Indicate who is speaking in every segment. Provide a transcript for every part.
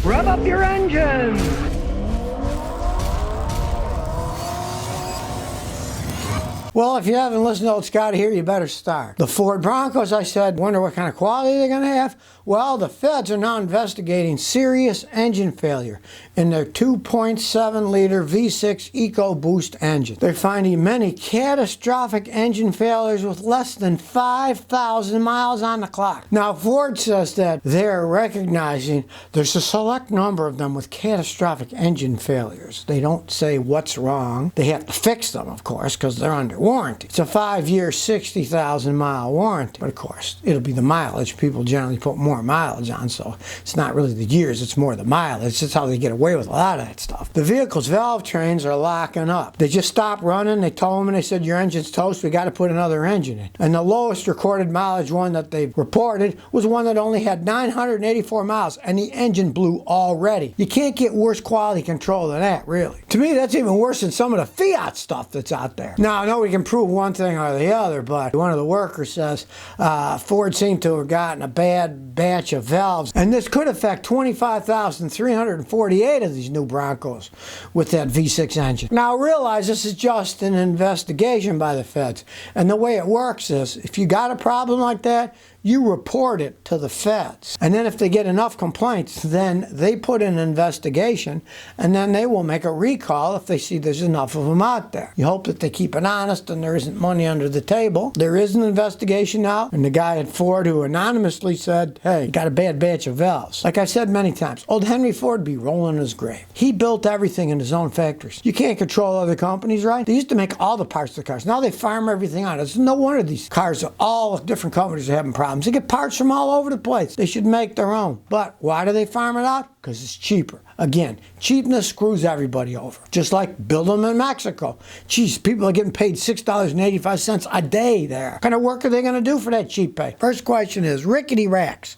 Speaker 1: Rev up your engines!
Speaker 2: Well, if you haven't listened to old Scotty here, you better start. The Ford Broncos, I said, wonder what kind of quality they're going to have. Well, the feds are now investigating serious engine failure in their 2.7-liter V6 EcoBoost engine. They're finding many catastrophic engine failures with less than 5,000 miles on the clock. Now, Ford says that they're recognizing there's a select number of them with catastrophic engine failures. They don't say what's wrong. They have to fix them, of course, because they're under warranty. It's a 5-year, 60,000-mile warranty. But, of course, it'll be the mileage. People generally put more mileage on, so it's not really the years, it's more the mileage. That's how they get away with a lot of that stuff. The vehicle's valve trains are locking up. They just stopped running. They told them and they said, your engine's toast, we got to put another engine in. And the lowest recorded mileage one that they reported was one that only had 984 miles, and the engine blew already. You can't get worse quality control than that, really. To me, that's even worse than some of the Fiat stuff that's out there. Now, I know we can prove one thing or the other, but one of the workers says Ford seemed to have gotten a bad batch of valves, and this could affect 25,348 of these new Broncos with that V6 engine. Now, realize this is just an investigation by the feds, and the way it works is if you got a problem like that, you report it to the feds. And then if they get enough complaints, then they put in an investigation, and then they will make a recall if they see there's enough of them out there. You hope that they keep it honest and there isn't money under the table. There is an investigation now, and the guy at Ford who anonymously said, hey, you got a bad batch of valves. Like I said many times, old Henry Ford be rolling in his grave. He built everything in his own factories. You can't control other companies, right? They used to make all the parts of the cars. Now they farm everything out. It's no wonder these cars are all different companies are having problems. They get parts from all over the place. They should make their own. But why do they farm it out? Because it's cheaper. Again, cheapness screws everybody over. Just like build them in Mexico. Geez, people are getting paid $6.85 a day there. What kind of work are they going to do for that cheap pay? First question is, rickety racks.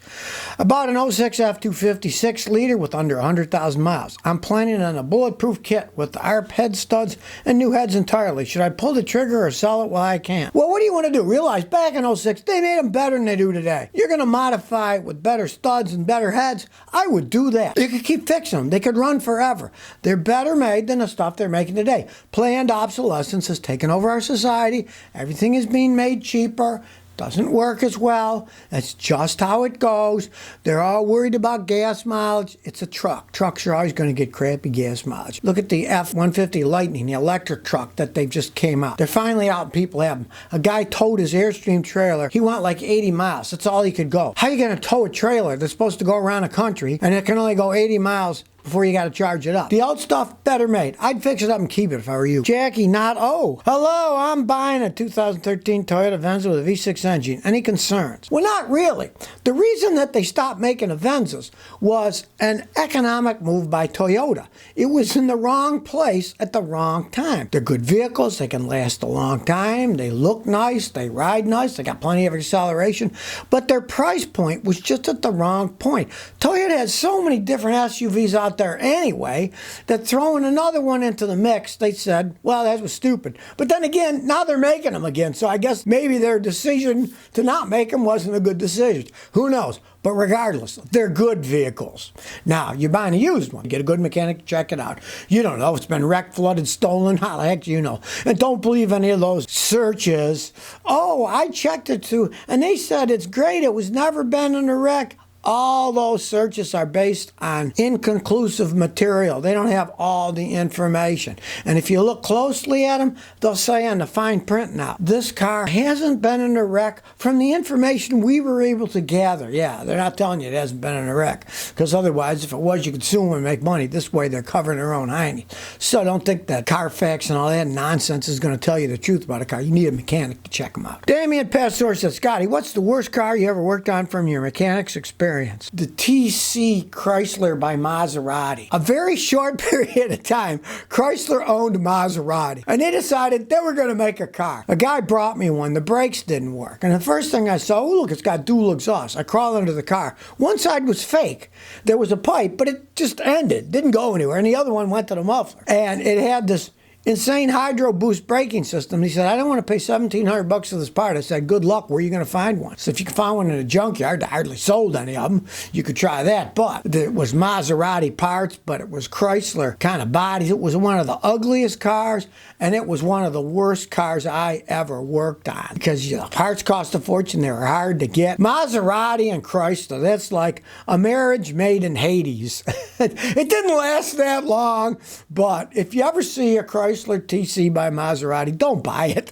Speaker 2: About an 06 F250 6-liter with under 100,000 miles. I'm planning on a bulletproof kit with the ARP head studs and new heads entirely. Should I pull the trigger or sell it while I can? Well, what do you want to do? Realize back in 06, they made them better than they do today. You're going to modify it with better studs and better heads. I would do that. You could keep fixing them. They could run forever. They're better made than the stuff they're making today. Planned obsolescence has taken over our society. Everything is being made cheaper. Doesn't work as well. That's just how it goes. They're all worried about gas mileage. It's a truck. Trucks are always going to get crappy gas mileage. Look at the F-150 Lightning, the electric truck that they've just came out. They're finally out and people have them. A guy towed his Airstream trailer. He went like 80 miles. That's all he could go. How are you going to tow a trailer that's supposed to go around the country and it can only go 80 miles before you got to charge it up? The old stuff, better made. I'd fix it up and keep it if I were you. Jackie, not hello, I'm buying a 2013 Toyota Venza with a V6 engine. Any concerns? Well, not really. The reason that they stopped making the Venzas was an economic move by Toyota. It was in the wrong place at the wrong time. They're good vehicles. They can last a long time. They look nice. They ride nice. They got plenty of acceleration. But their price point was just at the wrong point. Toyota has so many different SUVs out there anyway, that throwing another one into the mix, they said, well, that was stupid. But then again, now they're making them again, so I guess maybe their decision to not make them wasn't a good decision. Who knows? But regardless, they're good vehicles. Now, you're buying a used one. Get a good mechanic to check it out. You don't know. It's been wrecked, flooded, stolen. How the heck do you know? And don't believe any of those searches. Oh, I checked it too, and they said it's great. It was never been in a wreck. All those searches are based on inconclusive material. They don't have all the information. And if you look closely at them, they'll say on the fine print now, this car hasn't been in a wreck from the information we were able to gather. Yeah, they're not telling you it hasn't been in a wreck, because otherwise, if it was, you could sue them and make money. This way, they're covering their own hiney. So don't think that Carfax and all that nonsense is going to tell you the truth about a car. You need a mechanic to check them out. Damien Pastor says, Scotty, what's the worst car you ever worked on from your mechanic's experience? The TC Chrysler by Maserati. A very short period of time, Chrysler owned Maserati, and they decided they were going to make a car. A guy brought me one. The brakes didn't work, and the first thing I saw, oh look, it's got dual exhaust. I crawled into the car. One side was fake. There was a pipe, but it just ended, didn't go anywhere, and the other one went to the muffler, and it had this insane hydro boost braking system. He said, I don't want to pay $1,700 for this part. I said, good luck. Where are you going to find one? So if you can find one in a junkyard, they hardly sold any of them. You could try that. But it was Maserati parts, but it was Chrysler kind of bodies. It was one of the ugliest cars, and it was one of the worst cars I ever worked on because the parts cost a fortune. They were hard to get. Maserati and Chrysler, that's like a marriage made in Hades. It didn't last that long, but if you ever see a Chrysler TC by Maserati, don't buy it.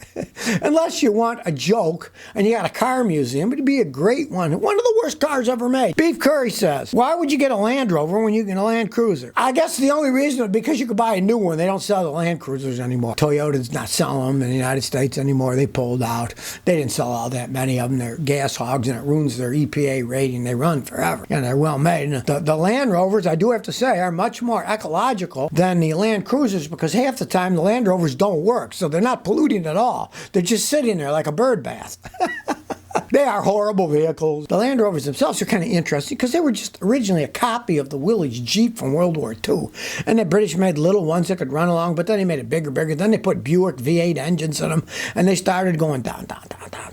Speaker 2: Unless you want a joke and you got a car museum, it'd be a great one. One of the worst cars ever made. Beef Curry says, why would you get a Land Rover when you can get a Land Cruiser? I guess the only reason is because you could buy a new one. They don't sell the Land Cruisers anymore. Toyota's not selling them in the United States anymore. They pulled out. They didn't sell all that many of them. They're gas hogs and it ruins their EPA rating. They run forever and they're well made. And the Land Rovers, I do have to say, are much more ecological than the Land Cruisers because half the time the Land Rovers don't work. So they're not polluting at all. They're just sitting there like a bird bath. They are horrible vehicles. The Land Rovers themselves are kind of interesting because they were just originally a copy of the Willys Jeep from World War II. And the British made little ones that could run along, but then they made it bigger. Then they put Buick V8 engines in them, and they started going down.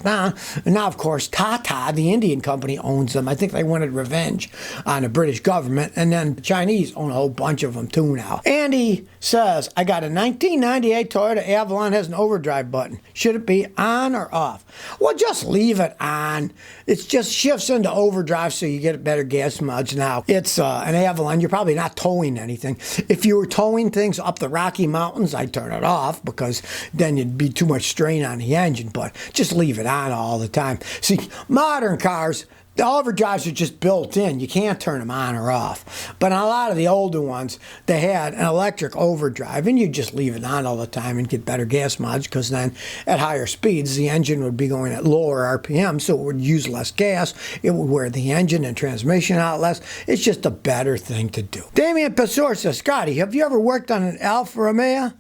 Speaker 2: And now, of course, Tata, the Indian company, owns them. I think they wanted revenge on the British government, and then the Chinese own a whole bunch of them too now. Andy says, I got a 1998 Toyota Avalon, has an overdrive button. Should it be on or off? Well, just leave it on. It just shifts into overdrive so you get better gas mileage. Now, it's an Avalon. You're probably not towing anything. If you were towing things up the Rocky Mountains, I'd turn it off because then you'd be too much strain on the engine, but just leave it on all the time. See, modern cars, the overdrives are just built in. You can't turn them on or off. But on a lot of the older ones, they had an electric overdrive, and you just leave it on all the time and get better gas mileage because then at higher speeds, the engine would be going at lower RPM, so it would use less gas. It would wear the engine and transmission out less. It's just a better thing to do. Damien Pesor says, Scotty, have you ever worked on an Alfa Romeo?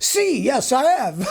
Speaker 2: See, yes, I have.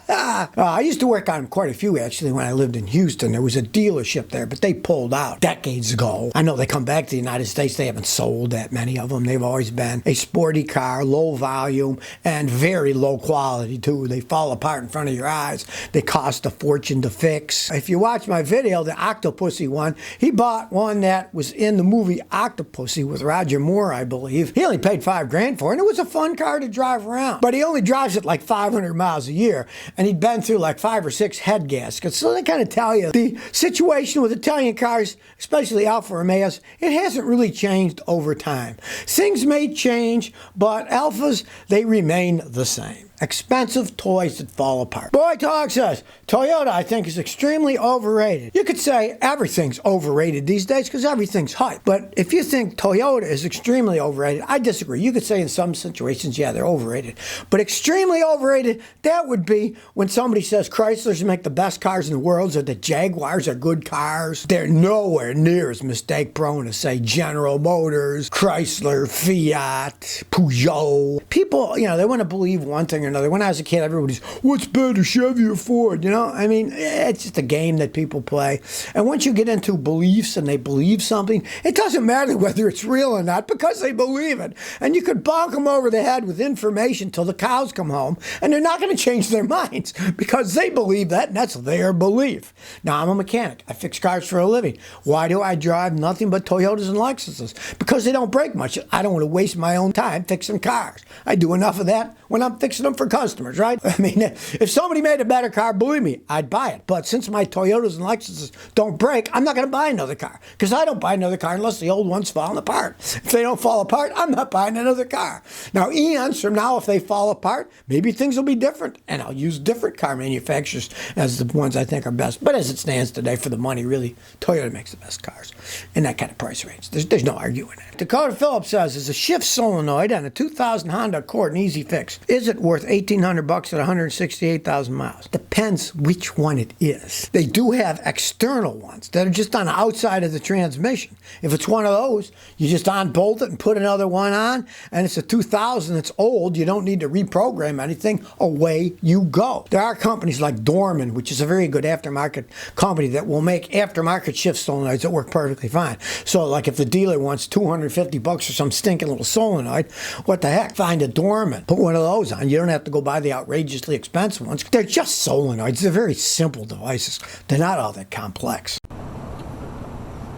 Speaker 2: I used to work on quite a few, actually, when I lived in Houston. There was a dealership there, but they pulled out decades ago. I know they come back to the United States. They haven't sold that many of them. They've always been a sporty car, low volume, and very low quality, too. They fall apart in front of your eyes. They cost a fortune to fix. If you watch my video, the Octopussy one, he bought one that was in the movie Octopussy with Roger Moore, I believe. He only paid $5,000 for it, and it was a fun car to drive around. But he only drives it like 500 miles a year, and he'd been through like 5 or 6 head gaskets. So they kind of tell you the situation with Italian cars, especially Alfa Romeos, it hasn't really changed over time. Things may change, but Alfas, they remain the same. Expensive toys that fall apart. Boy Talk says, Toyota, I think, is extremely overrated. You could say everything's overrated these days because everything's hype. But if you think Toyota is extremely overrated, I disagree. You could say in some situations, yeah, they're overrated. But extremely overrated, that would be when somebody says Chryslers make the best cars in the world or that Jaguars are good cars. They're nowhere near as mistake prone as, say, General Motors, Chrysler, Fiat, Peugeot. People, they want to believe one thing or another. When I was a kid, everybody's, what's better, Chevy or Ford? I mean, it's just a game that people play. And once you get into beliefs and they believe something, it doesn't matter whether it's real or not because they believe it. And you could bonk them over the head with information till the cows come home, and they're not going to change their minds because they believe that, and that's their belief. Now, I'm a mechanic. I fix cars for a living. Why do I drive nothing but Toyotas and Lexuses? Because they don't break much. I don't want to waste my own time fixing cars. I do enough of that when I'm fixing them for customers, right? I mean, if somebody made a better car, believe me, I'd buy it. But since my Toyotas and Lexuses don't break, I'm not going to buy another car because I don't buy another car unless the old one's falling apart. If they don't fall apart, I'm not buying another car. Now, eons from now, if they fall apart, maybe things will be different, and I'll use different car manufacturers as the ones I think are best. But as it stands today, for the money, really, Toyota makes the best cars in that kind of price range. There's no arguing it. Dakota Phillips says, is a shift solenoid on a 2000 Honda Accord an easy fix? Is it worth $1,800 at 168,000 miles? Depends which one it is. They do have external ones that are just on the outside of the transmission. If it's one of those, you just unbolt it and put another one on, and it's a 2000, it's old, you don't need to reprogram anything, away you go. There are companies like Dorman, which is a very good aftermarket company that will make aftermarket shift solenoids that work perfectly fine. So like if the dealer wants $250 for some stinking little solenoid, what the heck? Find a Dorman, put one of those on. You don't have to go buy the outrageously expensive ones. They're just solenoids. They're very simple devices. They're not all that complex.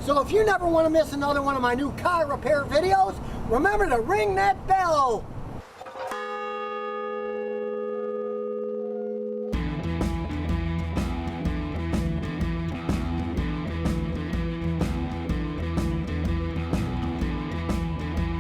Speaker 2: So if you never want to miss another one of my new car repair videos, remember to ring that bell.